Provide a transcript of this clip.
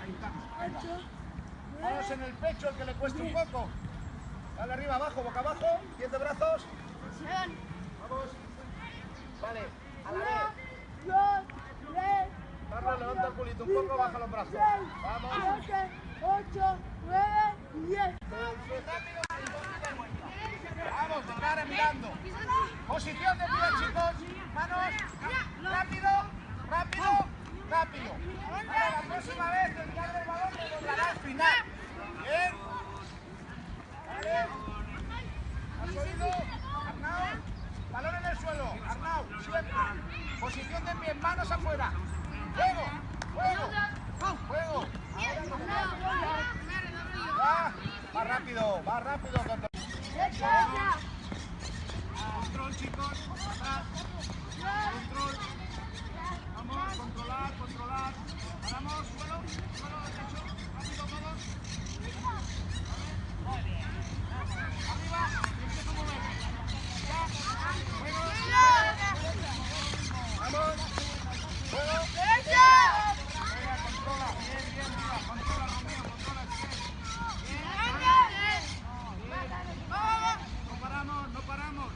Ahí estamos, ahí va. Manos en el pecho, el que le cueste un poco. Dale arriba, abajo, boca abajo. 10 de brazos. Vamos. Vale, a la vez. Carlos, levanta el culito un poco, baja los brazos. Vamos. 7, 8, 9, 10. Vamos, de cara mirando. Posición de pie, chicos. Manos. Rápido, rápido, rápido. Vale, la próxima vez el que abre el balón le doblará al final. Bien. Vale. ¿Has oído? Arnau. Balón en el suelo. Arnau, siempre. Posición de pie, manos afuera. Juego, juego, juego. Va rápido, va rápido. Control, chicos. Atrás. Control. Vamos, controlar, controlar. Paramos, suelo, derecho. Rápido todos. Arriba, empiezo a mover. Vamos. Juego. Venga, controla. Bien, bien, mira. Controla, Romeo, controla. Bien. No paramos, no paramos.